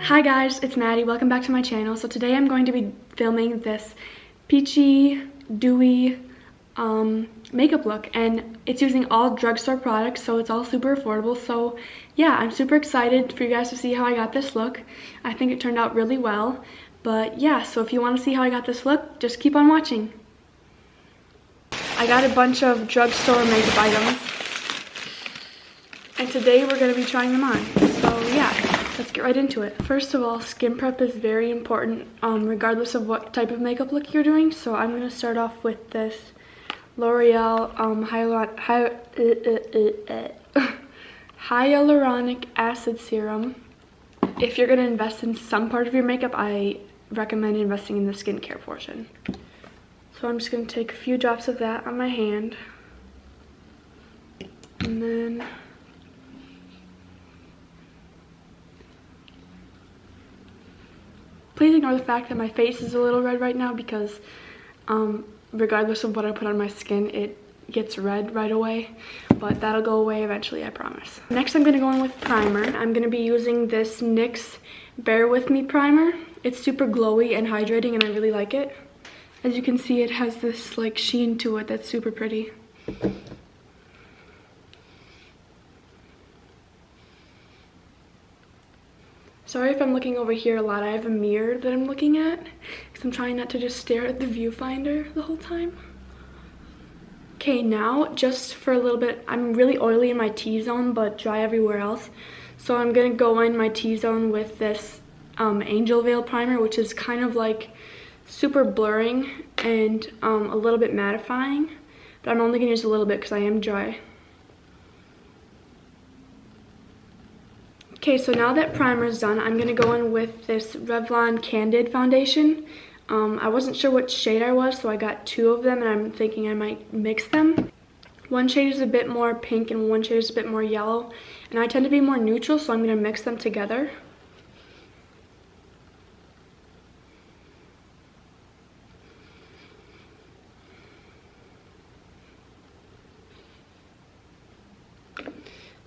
Hi guys, it's Maddie. Welcome back to my channel. So today I'm going to be filming this peachy, dewy makeup look, and it's using all drugstore products, so it's all super affordable. So yeah, I'm super excited for you guys to see how I got this look. I think it turned out really well. But yeah, so if you want to see how I got this look, just keep on watching. I got a bunch of drugstore makeup items, and today we're going to be trying them on. So yeah, let's get right into it. First of all, skin prep is very important regardless of what type of makeup look you're doing. So I'm going to start off with this L'Oreal Hyaluronic Acid Serum. If you're going to invest in some part of your makeup, I recommend investing in the skincare portion. So I'm just going to take a few drops of that on my hand, and then please ignore the fact that my face is a little red right now because regardless of what I put on my skin, it gets red right away, but that'll go away eventually, I promise. Next, I'm going to go in with primer. I'm going to be using this NYX Bear With Me primer. It's super glowy and hydrating, and I really like it. As you can see, it has this like sheen to it that's super pretty. Sorry if I'm looking over here a lot. I have a mirror that I'm looking at because I'm trying not to just stare at the viewfinder the whole time. Okay, now just for a little bit, I'm really oily in my T-zone but dry everywhere else. So I'm going to go in my T-zone with this Angel Veil primer, which is kind of like super blurring and a little bit mattifying. But I'm only going to use a little bit because I am dry. Okay, so now that primer is done, I'm going to go in with this Revlon Candid foundation. I wasn't sure what shade I was, so I got two of them, and I'm thinking I might mix them. One shade is a bit more pink and one shade is a bit more yellow, and I tend to be more neutral, so I'm going to mix them together.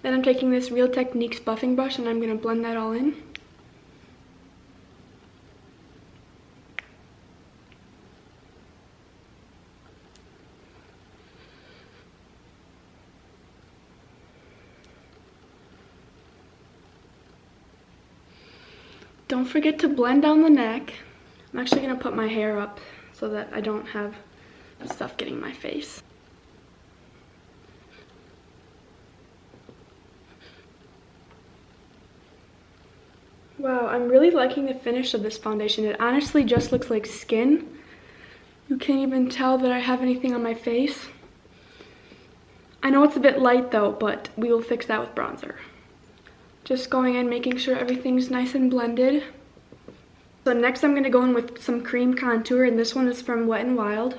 Then I'm taking this Real Techniques buffing brush and I'm going to blend that all in. Don't forget to blend down the neck. I'm actually going to put my hair up so that I don't have stuff getting in my face. Wow, I'm really liking the finish of this foundation. It honestly just looks like skin. You can't even tell that I have anything on my face. I know it's a bit light though, but we will fix that with bronzer. Just going in, making sure everything's nice and blended. So next I'm going to go in with some cream contour, and this one is from Wet n Wild.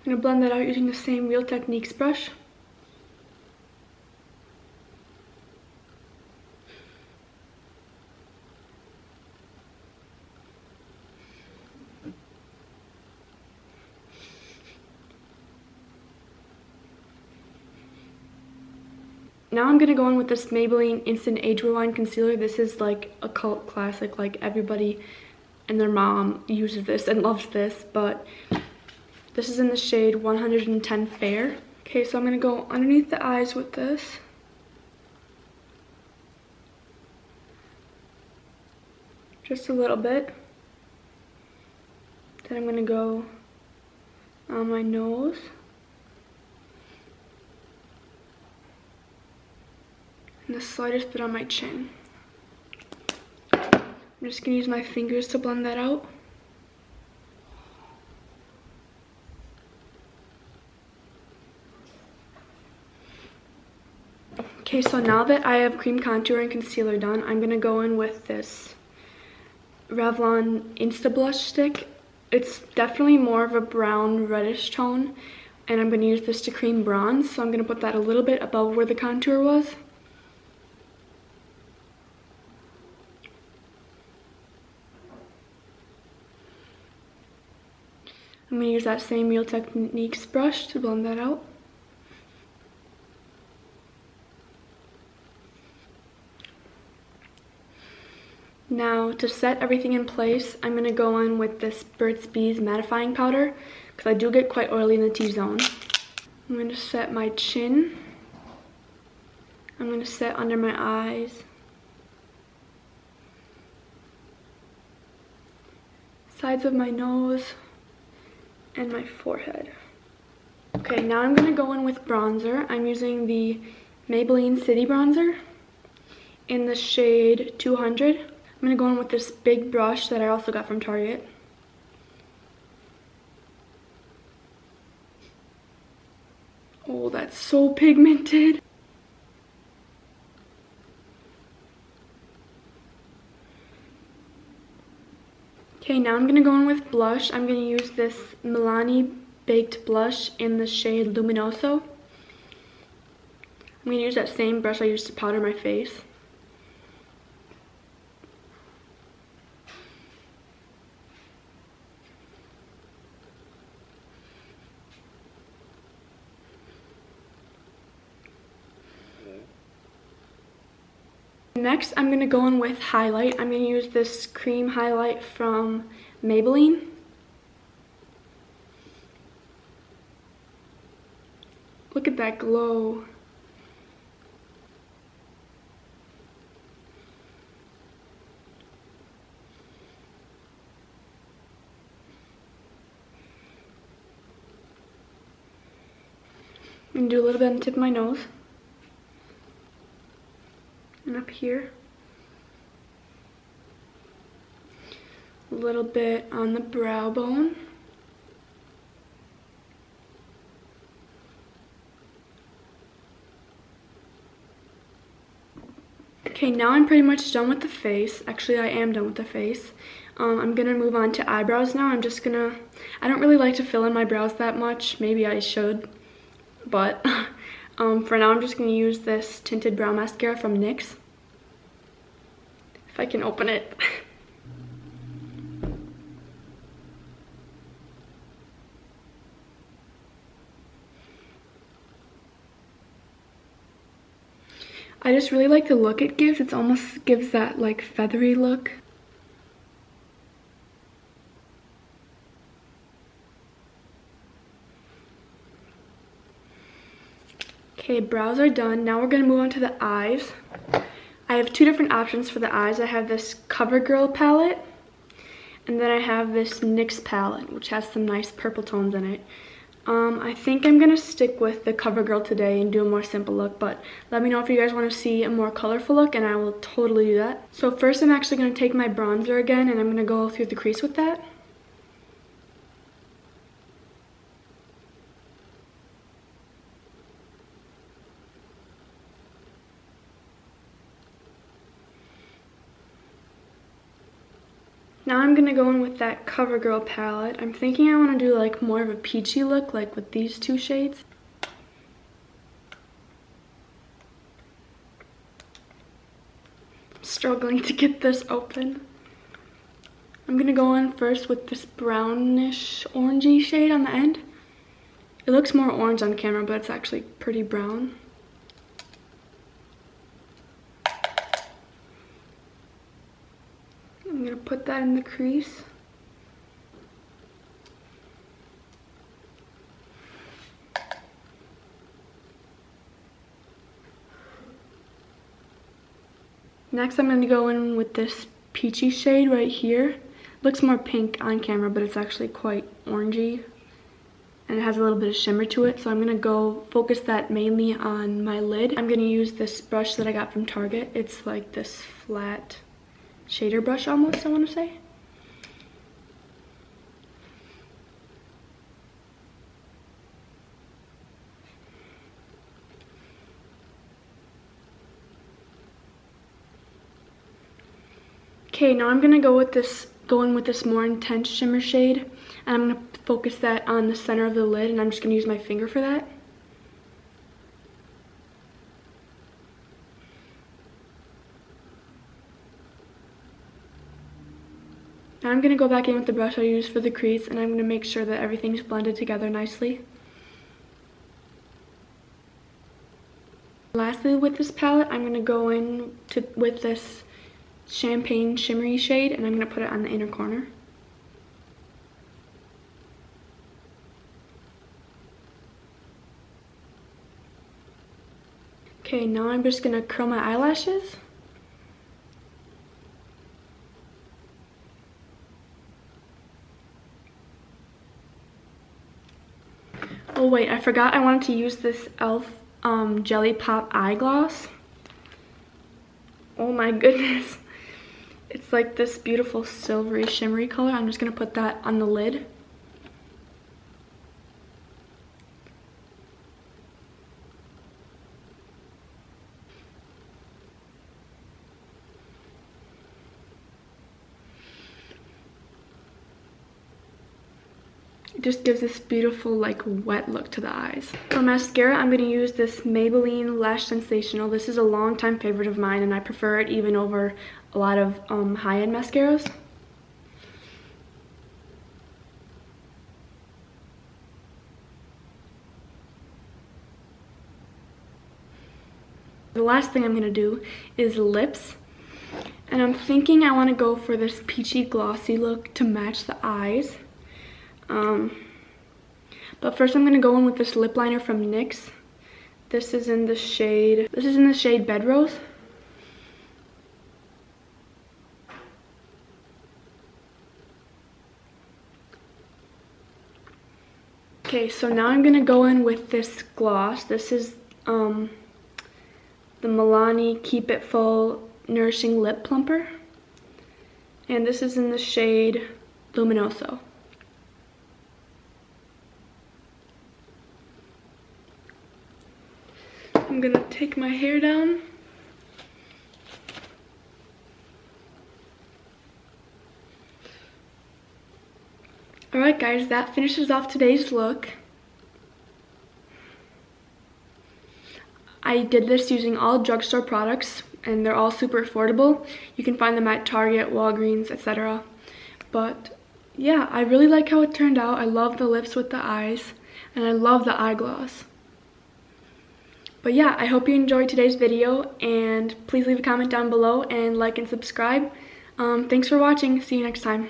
I'm going to blend that out using the same Real Techniques brush. Now I'm going to go in with this Maybelline Instant Age Rewind Concealer. This is like a cult classic, like everybody and their mom uses this and loves this, but this is in the shade 110 Fair. Okay, so I'm going to go underneath the eyes with this. Just a little bit. Then I'm going to go on my nose. And the slightest bit on my chin. I'm just going to use my fingers to blend that out. Okay, so now that I have cream contour and concealer done, I'm going to go in with this Revlon Insta-Blush stick. It's definitely more of a brown reddish tone, And I'm going to use this to cream bronze, so I'm going to put that a little bit above where the contour was. I'm going to use that same Real Techniques brush to blend that out. Now, to set everything in place, I'm going to go in with this Burts Bees mattifying powder, because I do get quite oily in the T-zone. I'm going to set my chin. I'm going to set under my eyes. Sides of my nose. And my forehead. Okay, now I'm going to go in with bronzer. I'm using the Maybelline City Bronzer in the shade 200. I'm going to go in with this big brush that I also got from Target. Oh, that's so pigmented. Okay, now I'm going to go in with blush. I'm going to use this Milani Baked Blush in the shade Luminoso. I'm going to use that same brush I used to powder my face. Next, I'm going to go in with highlight. I'm going to use this cream highlight from Maybelline. Look at that glow. I'm going to do a little bit on the tip of my nose. And up here. A little bit on the brow bone. Okay, now I'm pretty much done with the face. Actually, I am done with the face. I'm gonna move on to eyebrows now. I don't really like to fill in my brows that much. Maybe I should, but for now I'm just gonna use this Tinted Brow Mascara from NYX. If I can open it. I just really like the look it gives. It almost gives that like feathery look. Okay, brows are done. Now we're gonna move on to the eyes. I have two different options for the eyes. I have this CoverGirl palette, and then I have this NYX palette, which has some nice purple tones in it. I think I'm gonna stick with the CoverGirl today and do a more simple look, but let me know if you guys want to see a more colorful look, and I will totally do that. So first I'm actually gonna take my bronzer again, and I'm gonna go through the crease with that. Now I'm gonna go in with that CoverGirl palette. I'm thinking I wanna do like more of a peachy look, like with these two shades. I'm struggling to get this open. I'm gonna go in first with this brownish orangey shade on the end. It looks more orange on camera, but it's actually pretty brown. I'm gonna put that in the crease. Next, I'm gonna go in with this peachy shade right here. Looks more pink on camera, but it's actually quite orangey. And it has a little bit of shimmer to it, so I'm gonna go focus that mainly on my lid. I'm gonna use this brush that I got from Target. It's like this flat shader brush almost, I want to say. Okay, now I'm gonna go in with this more intense shimmer shade, and I'm gonna focus that on the center of the lid, and I'm just going to use my finger for that. Now I'm going to go back in with the brush I used for the crease, and I'm going to make sure that everything's blended together nicely. Lastly, with this palette, I'm going to go in with this champagne shimmery shade, and I'm going to put it on the inner corner. Okay, now I'm just going to curl my eyelashes. Oh wait, I forgot I wanted to use this e.l.f. Jelly Pop eye gloss. Oh my goodness. It's like this beautiful silvery shimmery color. I'm just going to put that on the lid. It just gives this beautiful like wet look to the eyes. For mascara, I'm going to use this Maybelline Lash Sensational. This is a longtime favorite of mine, and I prefer it even over a lot of high-end mascaras. The last thing I'm going to do is lips. And I'm thinking I want to go for this peachy glossy look to match the eyes. But first I'm going to go in with this lip liner from NYX. This is in the shade Bedrose. Okay, so now I'm going to go in with this gloss. This is the Milani Keep It Full Nourishing Lip Plumper. And this is in the shade Luminoso. I'm gonna take my hair down. Alright guys, that finishes off today's look. I did this using all drugstore products, and they're all super affordable. You can find them at Target, Walgreens, etc. But yeah, I really like how it turned out. I love the lips with the eyes, and I love the eye gloss. But yeah, I hope you enjoyed today's video, and please leave a comment down below and like and subscribe. Thanks for watching. See you next time.